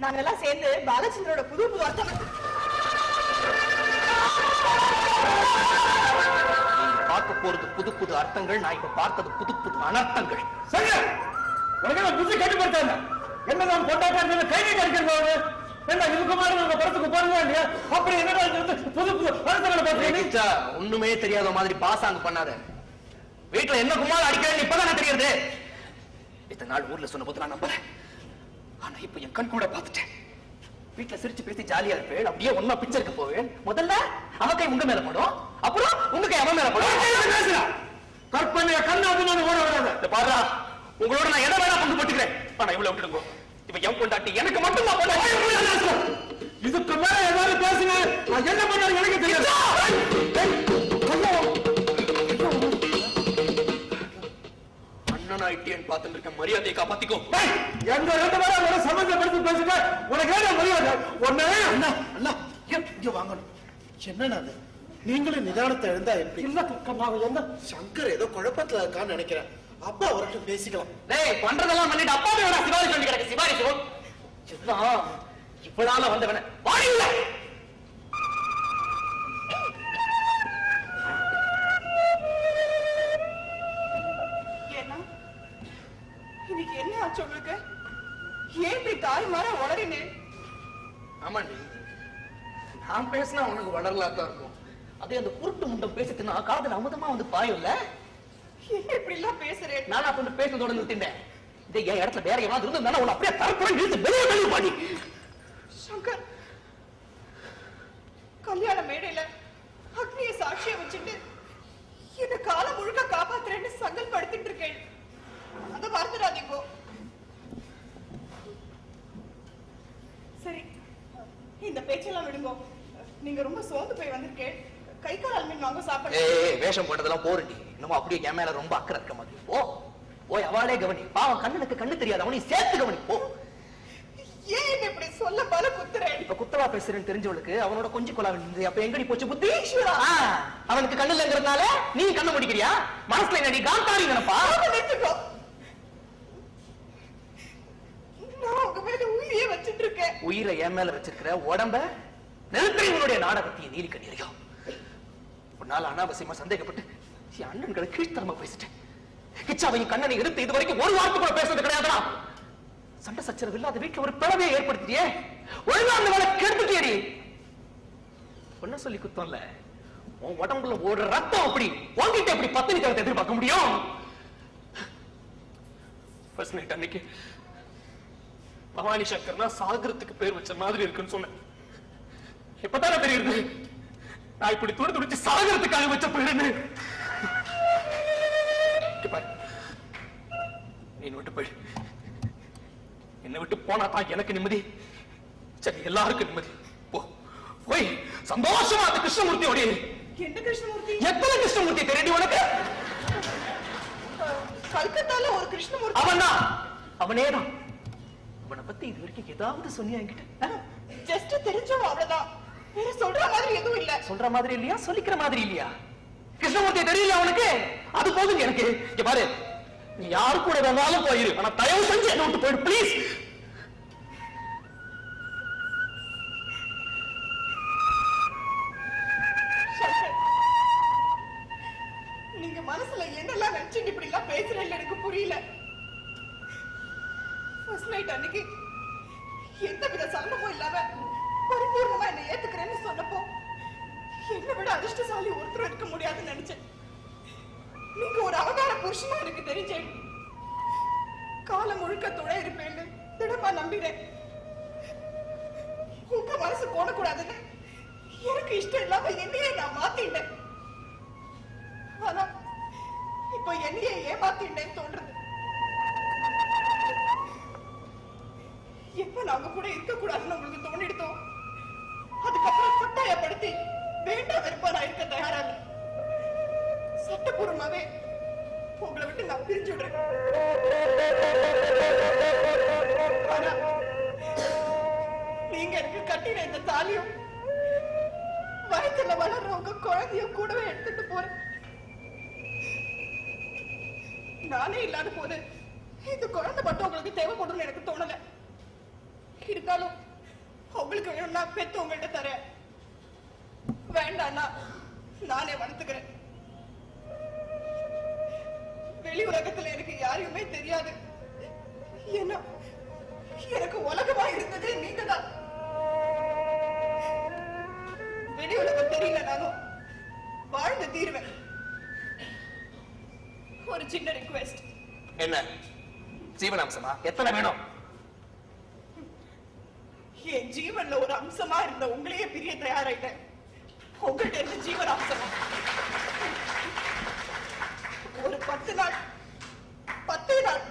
நாங்கெல்லாம் சேர்ந்து பாலச்சந்திரோட புது புது அர்த்தம் பார்க்க போறது புது புது அர்த்தங்கள். நான் இப்ப பார்த்தது புது புது அனர்த்தங்கள். புத்தி கட்டுப்படுத்த என்ன நான் கொண்டாட்ட கை கிடைக்கிறது என்ன இதுக்கு மாதிரி உங்க படத்துக்கு போறீங்க இல்லையா? அப்படி என்னடா புது புது அர்த்தங்களை பேசுறீங்க? ஒண்ணுமே தெரியாத மாதிரி பாசாங்க பண்ணாத. வீட்டுல என்ன குமார் அடிக்கிறேன்னு இப்பதானே தெரியுது. இத்தனை நாள் ஊர்ல சொன்ன போது நான் நம்பல. ஆனா இப்ப என் கண் கூட பாத்துட்டேன். வீட்டுல சிரிச்சு பேசி ஜாலியா இருப்பேன். அப்படியே ஒன்னா பிக்சருக்கு போவேன். முதல்ல அவ கை உங்க மேல படும், அப்புறம் உங்க கை அவன் மேல படும். கற்பனை கண்ணாதுன்னு ஓட வராது. பாரா, உங்களோட நான் எதை வேணா பங்கு போட்டுக்கிறேன். ஆனா இவ்வளவு விட்டுடுங்க. இப்ப என் கொண்டாட்டி எனக்கு மட்டும் தான் பொண்டாட்டி. இதுக்கு மேல ஏதாவது பேசுங்க, நான் என்ன பண்ணாலும் எனக்கு தெரியாது. அண்ணனாயிட்டேன்னு பார்த்துட்டு இருக்க மரியாதையை காப்பாத்திக்கோ. எங்க ரெண்டு பேரும் சம்பந்தப்படுத்தி பேசுங்க. உனக்கு ஏன் மரியாதை? ஒண்ணே அண்ணா அண்ணா இங்க வாங்கணும். என்னன்னா நீங்களும் நிதானத்தை எழுந்தா எப்படி? இல்ல என்ன சங்கர் ஏதோ குழப்பத்துல இருக்கான்னு நினைக்கிறேன். அப்பா அவர்கிட்ட பேசிக்கலாம். டேய், பண்றதெல்லாம் பண்ணிட்டு அப்பாவே வேணா சிவாரி சொல்லி கிடக்கு. சிவாரி சிவம் இவ்வளவு வந்தவன வாடி உள்ள. இன்னைக்கு என்ன ஆச்சு உங்களுக்கு? ஏன் இப்படி தாய் மாற வளரினேன்? ஆமாண்டி, நான் பேசினா உனக்கு வளரலாத்தான் இருக்கும். அதே அந்த குருட்டு முண்டம் பேசிட்டுனா காதல் அமுதமா வந்து பாயும்ல. என்ன இப்படி எல்லாம் பேசுறேன்? நான் அப்ப பேசுறதோட நிறுத்திட்டேன். இதே என் இடத்துல வேற எவனாவது இருந்தா உன்னை அப்படியே தரப்புற நிறுத்து வெளியே வெளியே பாடி. சங்கர், கல்யாண மேடையில அக்னிய சாட்சியை வச்சுட்டு என்ன காலம் முழுக்க காப்பாத்துறேன்னு சங்கல்படுத்திட்டு இருக்கேன். அத மறந்துடாதீங்க. சரி, இந்த பேச்செல்லாம் விடுங்க. நீங்க ரொம்ப சோர்ந்து போய் வந்திருக்கேன். கை கால் அல்மீன் வாங்க சாப்பிட. வேஷம் போட்டதெல்லாம் போறடி. நம்ம அப்படியே என் மேல ரொம்ப அக்கறை இருக்க மாதிரி. போய் அவளே கவனி. பாவம் கண்ணனுக்கு கண்ணு தெரியாது, அவனையும் சேர்த்து கவனி. போ. ஏன் இப்படி சொல்ல பல குத்துறேன்? இப்ப குத்தவா பேசுறேன்னு தெரிஞ்சவளுக்கு அவனோட கொஞ்சம் கொலா வேண்டியது. அப்ப எங்கடி போச்சு புத்தி? அவனுக்கு கண்ணு இல்லங்கிறதுனால நீ கண்ணு முடிக்கிறியா? மனசுல என்னடி காந்தாரி நினைப்பா? நிறுத்துக்கோ. நான் உங்க மேல உயிரையே வச்சிட்டு இருக்கேன். உயிரை என் மேல வச்சிருக்கிற உடம்ப நிறுத்தி உன்னுடைய நாடகத்தையும் நீலிக்க நீரியும். உன்னால அனாவசியமா சந்தேகப்பட்டு என் அண்ணன்களை கீழ்த்தரமா பேசிட்டேன். கிச்சாவையும் கண்ணனை எடுத்து இது வரைக்கும் ஒரு வார்த்தை கூட பேசுறது கிடையாதா? சண்டை சச்சரவு இல்லாத வீட்டுல ஒரு பிளவையை ஏற்படுத்தியே. ஒழுங்கா அந்த வேலை கெடுத்துட்டியடி. ஒன்ன சொல்லி குத்தம்ல, உன் உடம்புல ஒரு ரத்தம் அப்படி வாங்கிட்டு அப்படி பத்தினி தரத்தை எதிர்பார்க்க முடியும்? ஃபர்ஸ்ட் நைட் அன்னைக்கு பவானி சங்கர்னா சாகரத்துக்கு பேர் வச்ச மாதிரி இருக்குன்னு சொன்னேன். இப்பதானே தெரியுது நான் இப்படி துடி துடிச்சு சாகரத்துக்காக வச்ச பேருன்னு. நீ விட்டு போய் என்ன விட்டு போனா தான் எனக்கு நிம்மதி. சரி, எல்லாருக்கும் நிம்மதி. போ, போய் சந்தோஷமா அந்த கிருஷ்ணமூர்த்தியோட. என்ன கிருஷ்ணமூர்த்தி? எத்தனை கிருஷ்ணமூர்த்தி தெரியும் உனக்கு? கல்கத்தால ஒரு கிருஷ்ணமூர்த்தி. அவன்தான், அவனேதான். அவனை பத்தி இது வரைக்கும் ஏதாவது சொன்னியா என்கிட்ட? ஜஸ்ட் தெரிஞ்சோம், அவ்வளவுதான். வேற சொல்ற மாதிரி எதுவும் இல்ல. சொல்ற மாதிரி இல்லையா, சொல்லிக்கிற மாதிரி இல்லையா? கிருஷ்ணமூர்த்தி தெரியல அவனுக்கு? அது போதும் எனக்கு. இங்க பாரு, நீ யாரு கூட வேணாலும் போயிரு, ஆனா தயவு செஞ்சு என்ன விட்டு போயிடு பிளீஸ். நீங்க மனசுல என்னெல்லாம் நினைச்சிட்டு இப்படி எல்லாம் பேசுறேன்னு எனக்கு புரியல. ஃபர்ஸ்ட் நைட் அன்னைக்கு எந்த வித சலனமும் இல்லாம பரிபூர்ணமா என்ன ஏத்துக்கிறேன்னு சொன்னப்போ என்னை விட அதிர்ஷ்டசாலி ஒருத்தர் இருக்க முடியாதுன்னு நினைச்சேன். நீங்க ஒரு அவதார புருஷனா எனக்கு தெரிஞ்சேன். காலம் முழுக்க துணை இருப்பேன்னு திடமா நம்பினேன். உங்க மனசு போடக்கூடாதுன்னு எனக்கு இஷ்டம் இல்லாம என்னையே நான் மாத்திட்டேன். ஆனா இப்ப என்னையே ஏமாத்திட்டேன்னு தோன்றது. எப்ப நாங்க கூட இருக்க கூடாதுன்னு உங்களுக்கு தோணிடுதோம், அதுக்கப்புறம் கட்டாயப்படுத்தி வேண்டாம் வெறுப்பா நான் இருக்க தயாராக. சட்டப்பூர்வமாவே உங்களை விட்டு நான் பிரிஞ்சுடுறேன். ஆனா நீங்க எனக்கு கட்டின இந்த தாலியும் வயத்துல வளர்ற உங்க குழந்தையும் கூடவே எடுத்துட்டு போறேன். நானே இல்லாத போது இந்த குழந்தை மட்டும் உங்களுக்கு தேவைப்படும்னு எனக்கு தோணல. இருந்தாலும் உங்களுக்கு வேணும்னா பெத்து உங்கள்கிட்ட தரேன். வேண்டாம்னா நானே வளர்த்துக்கிறேன். வெளி உலகத்துல எனக்கு யாரையுமே தெரியாது. ஏன்னா எனக்கு உலகமா இருந்ததே நீங்க தான். வெளி உலகம் தெரியல, நானும் வாழ்ந்து தீருவேன். ஒரு சின்ன ரிக்வெஸ்ட். என்ன ஜீவனாம்சமா? எத்தனை வேணும்? என் ஜீவன்ல ஒரு அம்சமா இருந்த உங்களையே பிரிய தயாராயிட்டேன். உங்கள்கிட்ட இருந்த ஜீவனாம்சமா ஒரு 10 நாள்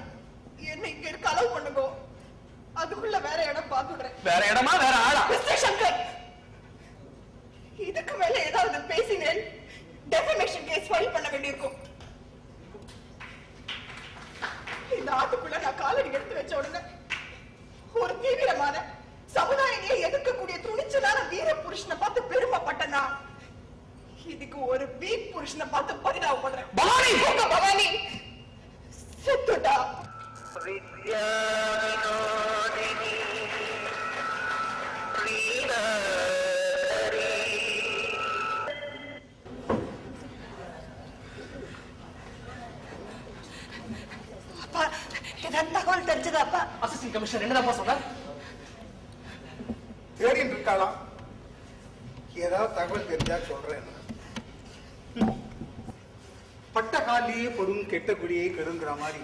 என்ன இங்க இருக்க அளவு பண்ணுங்க. அதுக்குள்ள வேற இடம் பாத்துடுறேன். வேற இடமா வேற ஆளா? மிஸ்டர் சங்கர், இதுக்கு மேல ஏதாவது பேசினேன் டெஃபமேஷன் கேஸ் ஃபைல் பண்ண வேண்டியிருக்கும். இந்த ஆட்டுக்குள்ள நான் காலடி எடுத்து வச்ச உடனே ஒரு தீவிரமான சமுதாயத்தையே எதிர்க்கக்கூடிய துணிச்சலான வீர புருஷனை பார்த்து பெருமைப்பட்டனா, இதுக்கு ஒரு வீக் புருஷனை பார்த்து பரிதாபப்படுறேன். பவானி, உங்க பவானி செத்துட்டா. அப்பா, ஏதாவது தகவல் தெரிஞ்சதாப்பா? அசிஸ்டன்ட் கமிஷனர் என்னதான் சொன்னார்? தேடிட்டு இருக்காளாம். ஏதாவது தகவல் தெரிஞ்சா சொல்றேன். பட்ட காலிலேயே படும் கெட்ட குடியை கெடுங்கிற மாதிரி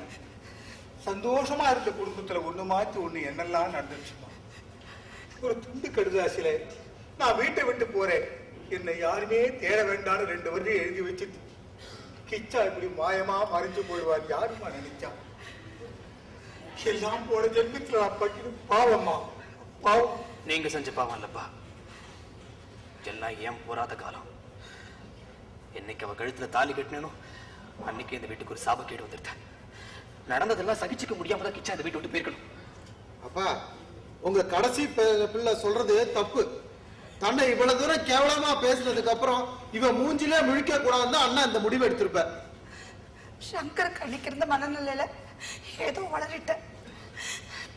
சந்தோஷமா இருந்த குடும்பத்துல ஒண்ணு மாத்தி ஒண்ணு என்னெல்லாம் நடந்துச்சுமா. ஒரு துண்டு கடுதாசில நான் வீட்டை விட்டு போறேன், என்னை யாருமே தேட வேண்டாம்னு 2 வருடம் எழுதி வச்சுட்டு கிச்சா இப்படி மாயமா மறைஞ்சு போயிடுவார் யாருமா நினைச்சா. எல்லாம் போன ஜென்மத்துல நான் பட்டினு பாவம்மா, பாவம். நீங்க செஞ்ச பாவம் இல்லப்பா, எல்லாம் ஏன் போராத காலம். என்னைக்கு அவ கழுத்துல தாலி கட்டினோ அன்னைக்கு இந்த வீட்டுக்கு ஒரு சாபக்கேடு வந்துருத்தேன். நடந்ததெல்லாம் சகிச்சுக்க முடியாம தான் கிச்சா இந்த வீட்டு விட்டு போயிருக்கணும். அப்பா, உங்க கடைசி பிள்ளை சொல்றது தப்பு. தன்னை இவ்வளவு தூரம் கேவலமா பேசுனதுக்கு அப்புறம் இவ மூஞ்சிலே முழிக்க கூடாதுன்னு அண்ணா இந்த முடிவு எடுத்திருப்ப. சங்கருக்கு அன்னைக்கு இருந்த மனநிலையில ஏதோ வளரிட்டேன்.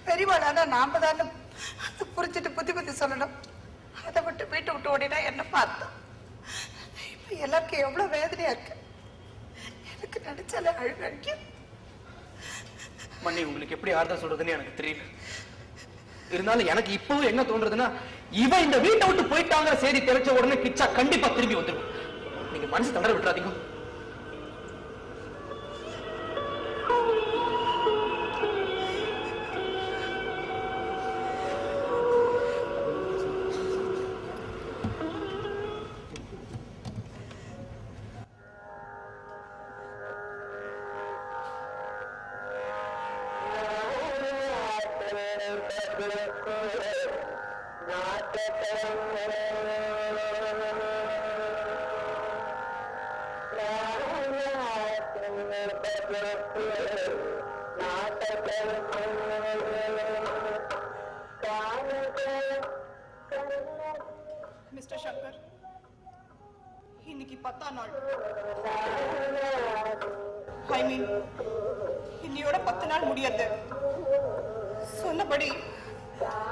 பெரியவாளான நாம தானே புரிஞ்சுட்டு புத்தி சொல்லணும். அதை விட்டு வீட்டை விட்டு ஓடினா என்ன பார்த்தோம். இப்ப எல்லாருக்கும் எவ்வளவு வேதனையா இருக்கு. எனக்கு நினைச்சால அழுக. மண்ணி, உங்களுக்கு எப்படி ஆறுதல் சொல்றதுன்னு எனக்கு தெரியல. இருந்தாலும் எனக்கு இப்பவும் என்ன தோன்றதுன்னா, இவ இந்த வீட்டை விட்டு போயிட்டாங்கிற செய்தி தெரிஞ்ச உடனே கிச்சா கண்டிப்பா திரும்பி வந்துடும். நீங்க மனசு தளர விட்டுறாதீங்க. மிஸ்டர் சங்கர், இன்னைக்கு 10ஆம் நாள். ஐ மீன், இன்னையோட 10 நாள் முடியாது. சொன்னபடி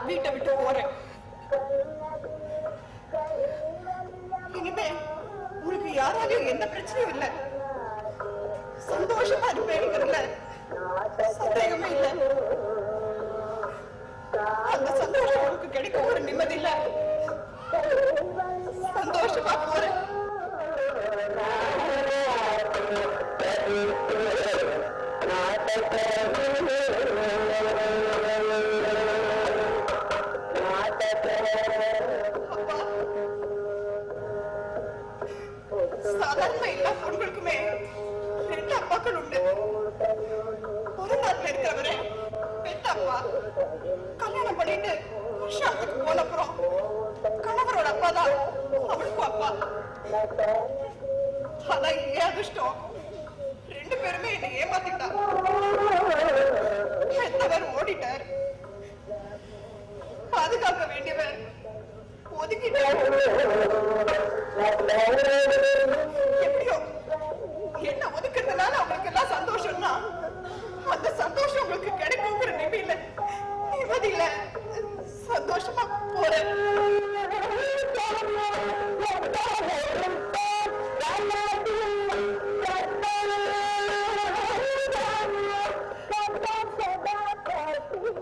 வீட்டை விட்டு போறேன். இனிமே உங்களுக்கு யாராலையும் எந்த பிரச்சனையும் இல்லை. சந்தோஷமா இருப்பேங்கிறதுல சந்தேகமே இல்லை. அந்த சந்தோஷம் உங்களுக்கு கிடைக்க ஒரு நிம்மதி இல்ல. சந்தோஷமா போறேன். சாதாரண எல்லா பொண்ணுங்களுக்குமே 2 அப்பாக்கள் மக்கள் உண்டு. ஒரு நாட்டுல இருக்கிறவரே பெத்த அப்பா கல்யாணம் பண்ணிட்டு வருஷத்துக்கு போனப்புறம் கணவரோட அப்பா தான் அவளுக்கும் அப்பா. ஆனா ஏன் அதிர்ஷ்டம், 2 பேருமே என்னை ஏமாத்திட்டாங்க. பெத்தவர் ஓடிட்டார், பாதுகாக்க வேண்டியவர் ஒதுக்கிட்டார். எப்படியோ என்ன ஒதுக்குறதுனால அவங்களுக்கு எல்லாம் சந்தோஷம்னா அந்த சந்தோஷம் உங்களுக்கு கிடைக்குங்கிற நிம்மதியில சந்தோஷமா போறேன்.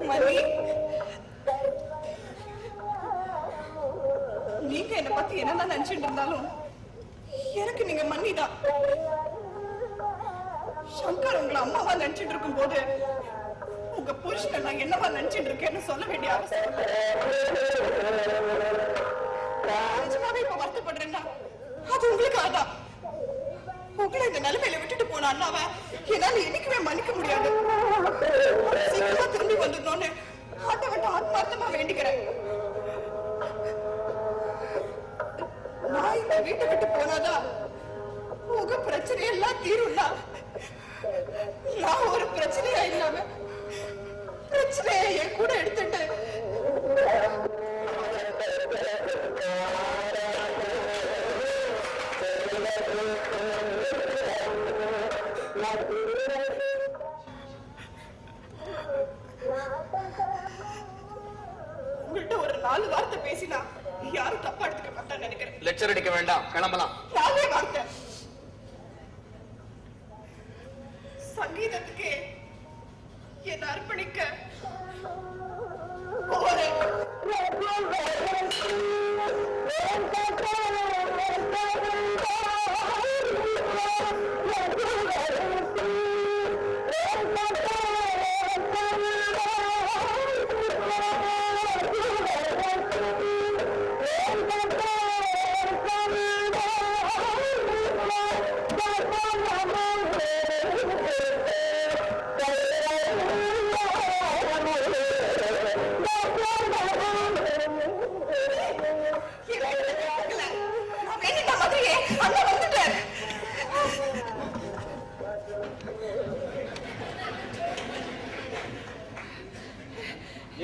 மணி, நீங்க என்ன பத்தி என்னதான் நினைச்சிட்டு இருந்தாலும் எனக்கு நீங்க மன்னிதான். சங்கர் உங்களை அம்மாவா நினைச்சிட்டு இருக்கும் போது உங்க புருஷனை நான் என்னவா நினைச்சிட்டு இருக்கேன்னு சொல்ல வேண்டிய அவசியம் நிஜமாவே இப்ப வருத்தப்படுறேன்னா அது உங்களுக்கு ஆதான். உங்களை இந்த நிலைமையில விட்டுட்டு போன அண்ணாவை என்னால என்னைக்குமே மன்னிக்க முடியாது. சீக்கிரமா திரும்பி வந்துடணும்னு ஆட்டவட்ட ஆத்மார்த்தமா வேண்டிக்கிறேன். நான் இந்த வீட்டை விட்டு போனாதான் உங்க பிரச்சனை எல்லாம் தீரும்னா நான் ஒரு பிரச்சனையா இல்லாம பிரச்சனையை என் கூட எடுத்துட்டு உங்கள்கிட்ட ஒரு 4 வார்த்தை பேசினா யாரும் தப்பா எடுத்துக்க மாட்டான்னு நினைக்கிறேன். லெக்சர் அடிக்க வேண்டாம், கிளம்பலாம். 4 வார்த்தை. சங்கீதத்துக்கு என்ன அர்ப்பணிக்க போறேன்.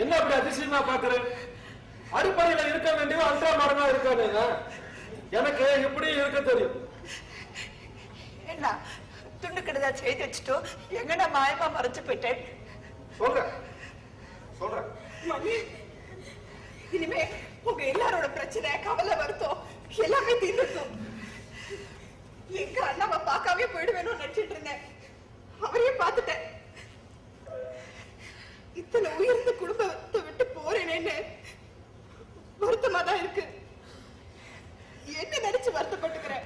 என்ன அப்படி அதிசயமா பாக்குறேன்? அடிப்படையில இருக்க வேண்டிய அல்ட்ரா மாடர்னா இருக்கானே, எனக்கு எப்படி இருக்க தெரியும்? என்ன துண்டு கெடுதா செய்து வச்சுட்டு எங்கடா மாயமா மறைச்சு போயிட்டேன். சொல்றேன் மணி, இனிமே உங்க எல்லாரோட பிரச்சனை, கவலை, வருத்தம் எல்லாமே தீர்ந்துட்டோம். எங்க அண்ணாவை பார்க்காம போயிடுவேன்னு நினைச்சிட்டு இருந்தேன். அவரையே பார்த்துட்டேன். இத்தனை உயர்ந்த குடும்பத்தை விட்டு போறேனேன்னு வருத்தமா தான் இருக்கு. என்ன நினைச்சு வருத்தப்பட்டுக்கிறேன்.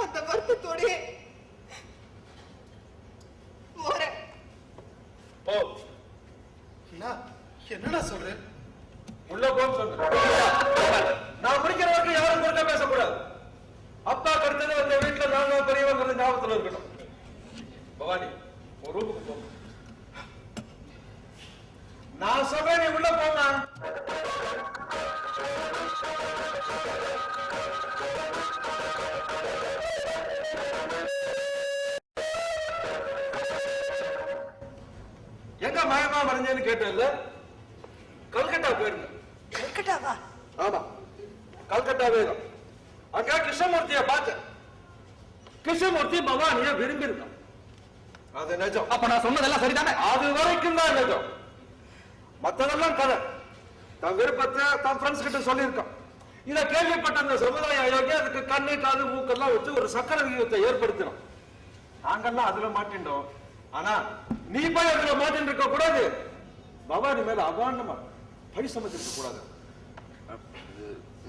அந்த வருத்தத்தோடே போறேன். என்னடா சொல்றேன்? உள்ள போன்னு சொல்றேன். நான் முடிக்கிற வரைக்கும் யாரும் குறுக்க பேசக்கூடாது. அப்பா கருத்தது அந்த வீட்டுல நான் பெரியவங்க ஞாபகத்துல இருக்கணும். பவானி, ஒரு ரூமுக்கு போ. நான் சொல்றேன், நீ உள்ள போங்க. எங்க மயமா மறைஞ்சேன்னு கேட்டேன்ல, கல்கட்டா போயிருந்தேன். கல்கட்டாவா? ஆமா, கல்கட்டாவே தான். அங்க கிருஷ்ணமூர்த்திய பார்த்தேன். கிருஷ்ணமூர்த்தி பவானிய விரும்பி இருந்தான். அது நிஜம். அப்ப நான் சொன்னதெல்லாம் சரிதானே? அது வரைக்கும் தான் நிஜம். மத்ததெல்லாம் கதை. தன் விருப்பத்தை தன் ஃப்ரெண்ட்ஸ் கிட்ட சொல்லியிருக்கான். இதை கேள்விப்பட்ட அந்த சமுதாய அயோக்கி அதுக்கு கண்ணு காது மூக்கெல்லாம் வச்சு ஒரு சக்கர விகிதத்தை ஏற்படுத்தினோம். நாங்கெல்லாம் அதுல மாட்டின்றோம். ஆனா நீ போய் அதுல மாட்டின்னு இருக்க கூடாது. பவானி மேல அபாண்டமா பழி சமைச்சிருக்க கூடாது.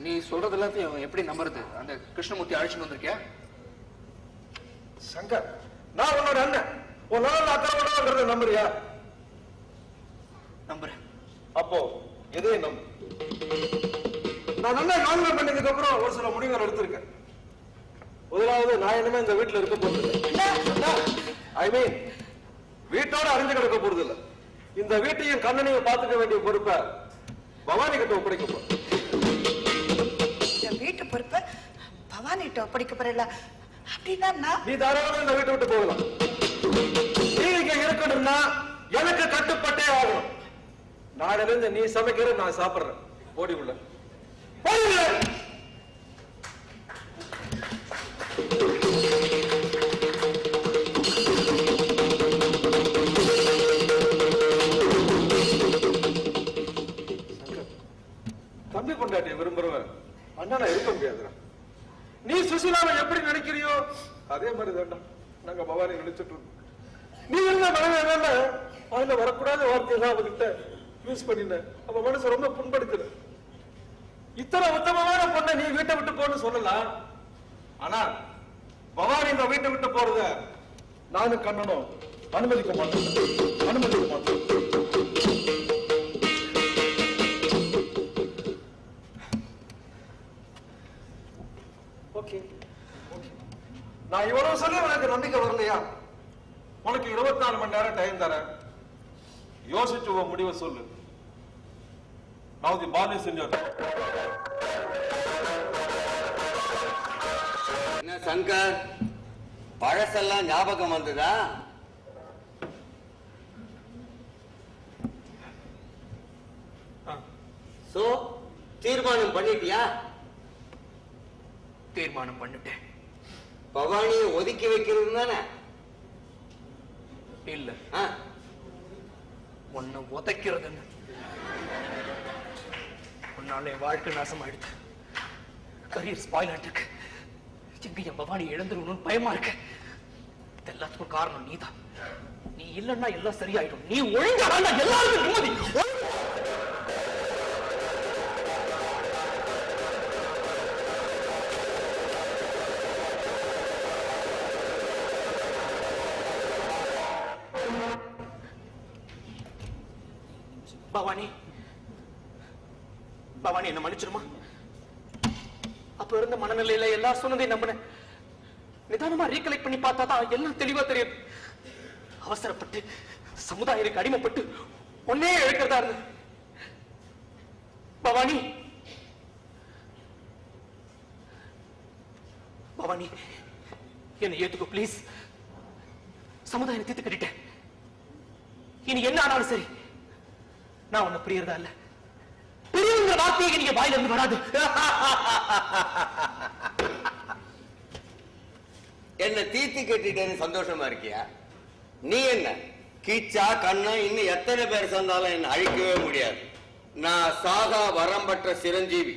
நீ சொல்றது எல்லாத்தையும் எப்படி நம்புறது? அந்த கிருஷ்ணமூர்த்தி அழைச்சிட்டு வந்திருக்கியா? சங்கர், நான் உன்னோட அண்ணன். உன்னால அக்காவோட நம்புறியா? நம்புறேன். அப்போ எதையும் நம்பு. நான் நல்லா கான்வென்ட் பண்ணதுக்கு அப்புறம் ஒரு சில முடிவுகள் எடுத்திருக்கேன். முதலாவது நான் இனிமே இந்த வீட்டுல இருக்க போறது ஐ மீன் வீட்டோட அறிஞ்சு கிடக்க போறது இல்ல. இந்த வீட்டையும் கண்ணனையும் பார்த்துக்க வேண்டிய பொறுப்பை பவானி கிட்ட ஒப்படைக்க போறேன். இந்த வீட்டு பொறுப்பை பவானிட்ட ஒப்படைக்க போறல அப்படின்னா நீ தாராளமா இந்த வீட்டை விட்டு போகலாம். நீ இங்க இருக்கணும்னா எனக்கு கட்டுப்பட்டே ஆகணும். நாளையில இருந்து நீ சமைக்கிற, நான் சாப்பிடுறேன். ஓடி உள்ள ஓடி உள்ள. தம்பி பொண்டாட்டியை விரும்புறவன் அண்ணா இருக்க முடியாதுடா. நீ சுசீலாவை எப்படி நினைக்கிறியோ அதே மாதிரி தான்டா நாங்க பவானி நினைச்சிட்டு இருக்கோம். நீ இருந்த மனதை என்னன்னா அதுல வரக்கூடாத வார்த்தையெல்லாம் அவகிட்ட யூஸ் பண்ணின. அவ மனசு ரொம்ப புண்படுத்துற. இத்தனை உத்தமமான பொண்ணை நீ வீட்டை விட்டு போன்னு சொல்லலாம். ஆனா பவானி இந்த வீட்டை விட்டு போறத நானும் கண்ணனும் அனுமதிக்க மாட்டோம். நான் இவ்வளவு சொல்லி உனக்கு நம்பிக்கை வரலையா? உனக்கு 24 மணி நேரம் டைம் தரேன். யோசிச்சு உன் முடிவை சொல்லு. Now the ball is in your hand. என்ன சங்கர், பழசெல்லாம் ஞாபகம் வந்ததா? சோ தீர்மானம் பண்ணிட்டியா? தீர்மானம் பண்ணிட்டேன். பவானியை ஒதுக்கி வைக்கிறது தானே? இல்ல, உன்னை உதைக்கிறதுன்னு. உன்னால என் வாழ்க்கை நாசம் ஆயிடுச்சு. கரியர் ஸ்பாயில் ஆயிட்டு. எங்க என் பவானி இழந்துருவணும்னு பயமா இருக்கு. எல்லாத்துக்கும் காரணம் நீதான். நீ இல்லன்னா எல்லாம் சரியாயிடும். நீ ஒழுங்கா எல்லாருக்கும் நிம்மதி. பவானி, பவானி என்ன மன்னிச்சிருமா? அப்ப இருந்த மனநிலையில எல்லாரும் சொன்னதையும் நம்பினேன். நிதானமா ரீகலெக்ட் பண்ணி பார்த்தாதான் எல்லாம் தெளிவா தெரியும். அவசரப்பட்டு சமுதாயத்துக்கு அடிமைப்பட்டு ஒன்னே இழக்கிறதா இருந்தது. பவானி, பவானி என்னை ஏத்துக்கோ பிளீஸ். சமுதாயம் தீர்த்து கட்டிட்டேன். இனி என்ன ஆனாலும் சரி, நான் உன்னை பிரியறதா இல்ல. பிரிவுங்கிற வார்த்தையை நீங்க வாயில இருந்து வராது. என்ன தீர்த்து கட்டிட்டேன்னு சந்தோஷமா இருக்கியா? நீ என்ன கீச்சா கண்ணா இன்னும் எத்தனை பேர் சொன்னாலும் என்ன அழிக்கவே முடியாது. நான் சாகா வரம்பற்ற சிரஞ்சீவி.